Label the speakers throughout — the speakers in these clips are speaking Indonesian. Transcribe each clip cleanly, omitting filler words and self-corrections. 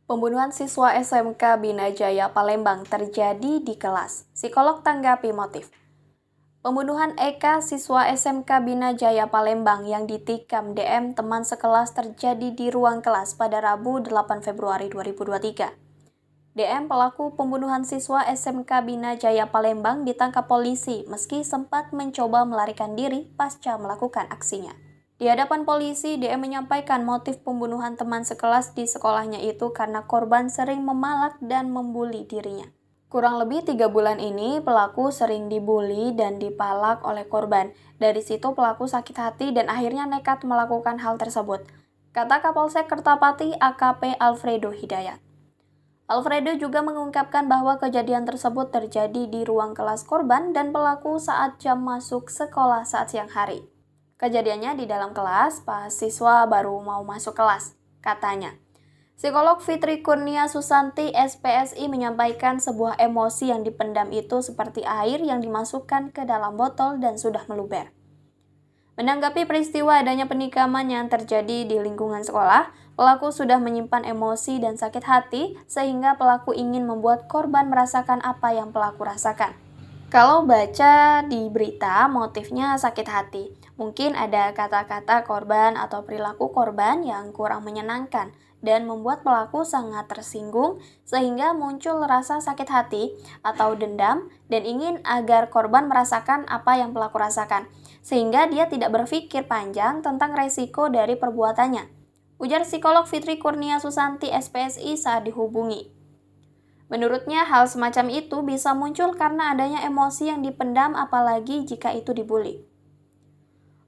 Speaker 1: Pembunuhan siswa SMK Bina Jaya Palembang terjadi di kelas. Psikolog tanggapi motif. Pembunuhan Eka, siswa SMK Bina Jaya Palembang yang ditikam DM teman sekelas terjadi di ruang kelas pada Rabu 8 Februari 2023. DM pelaku pembunuhan siswa SMK Bina Jaya Palembang ditangkap polisi meski sempat mencoba melarikan diri pasca melakukan aksinya. Di hadapan polisi, DM menyampaikan motif pembunuhan teman sekelas di sekolahnya itu karena korban sering memalak dan membuli dirinya. Kurang lebih 3 bulan ini, pelaku sering dibuli dan dipalak oleh korban. Dari situ pelaku sakit hati dan akhirnya nekat melakukan hal tersebut, kata Kapolsek Kertapati AKP Alfredo Hidayat. Alfredo juga mengungkapkan bahwa kejadian tersebut terjadi di ruang kelas korban dan pelaku saat jam masuk sekolah saat siang hari. Kejadiannya di dalam kelas pas siswa baru mau masuk kelas, katanya. Psikolog Fitri Kurnia Susanti SPSI menyampaikan sebuah emosi yang dipendam itu seperti air yang dimasukkan ke dalam botol dan sudah meluber. Menanggapi peristiwa adanya penikaman yang terjadi di lingkungan sekolah, pelaku sudah menyimpan emosi dan sakit hati sehingga pelaku ingin membuat korban merasakan apa yang pelaku rasakan. Kalau baca di berita, motifnya sakit hati. Mungkin ada kata-kata korban atau perilaku korban yang kurang menyenangkan dan membuat pelaku sangat tersinggung sehingga muncul rasa sakit hati atau dendam dan ingin agar korban merasakan apa yang pelaku rasakan, sehingga dia tidak berpikir panjang tentang resiko dari perbuatannya. Ujar psikolog Fitri Kurnia Susanti SPSI saat dihubungi. Menurutnya, hal semacam itu bisa muncul karena adanya emosi yang dipendam apalagi jika itu dibuli.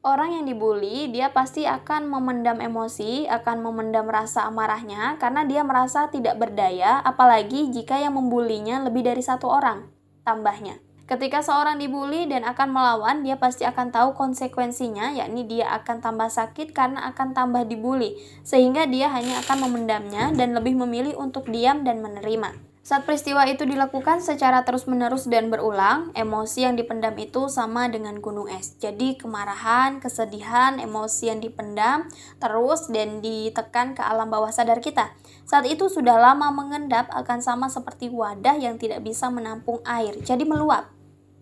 Speaker 1: Orang yang dibuli, dia pasti akan memendam emosi, akan memendam rasa amarahnya karena dia merasa tidak berdaya apalagi jika yang membulinya lebih dari satu orang, tambahnya. Ketika seorang dibuli dan akan melawan, dia pasti akan tahu konsekuensinya, yakni dia akan tambah sakit karena akan tambah dibuli, sehingga dia hanya akan memendamnya dan lebih memilih untuk diam dan menerima. Saat peristiwa itu dilakukan secara terus-menerus dan berulang, emosi yang dipendam itu sama dengan gunung es. Jadi kemarahan, kesedihan, emosi yang dipendam terus dan ditekan ke alam bawah sadar kita. Saat itu sudah lama mengendap akan sama seperti wadah yang tidak bisa menampung air, jadi meluap.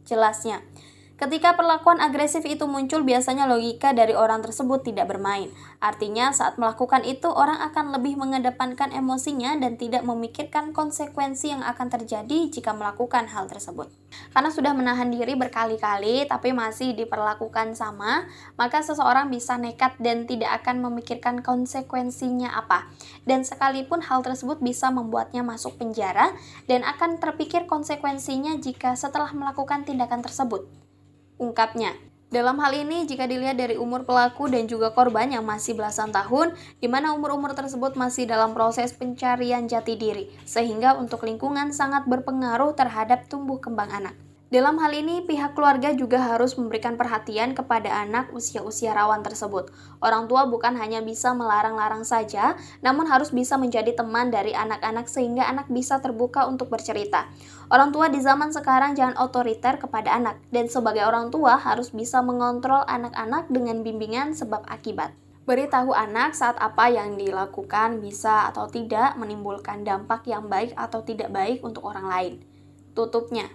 Speaker 1: Jelasnya, ketika perlakuan agresif itu muncul, biasanya logika dari orang tersebut tidak bermain. Artinya saat melakukan itu orang akan lebih mengedepankan emosinya dan tidak memikirkan konsekuensi yang akan terjadi jika melakukan hal tersebut. Karena sudah menahan diri berkali-kali tapi masih diperlakukan sama, maka seseorang bisa nekat dan tidak akan memikirkan konsekuensinya apa. Dan sekalipun hal tersebut bisa membuatnya masuk penjara dan akan terpikir konsekuensinya jika setelah melakukan tindakan tersebut, ungkapnya. Dalam hal ini, jika dilihat dari umur pelaku dan juga korban yang masih belasan tahun, di mana umur-umur tersebut masih dalam proses pencarian jati diri, sehingga untuk lingkungan sangat berpengaruh terhadap tumbuh kembang anak. Dalam hal ini, pihak keluarga juga harus memberikan perhatian kepada anak usia-usia rawan tersebut. Orang tua bukan hanya bisa melarang-larang saja, namun harus bisa menjadi teman dari anak-anak sehingga anak bisa terbuka untuk bercerita. Orang tua di zaman sekarang jangan otoriter kepada anak, dan sebagai orang tua harus bisa mengontrol anak-anak dengan bimbingan sebab akibat. Beritahu anak saat apa yang dilakukan bisa atau tidak menimbulkan dampak yang baik atau tidak baik untuk orang lain. Tutupnya.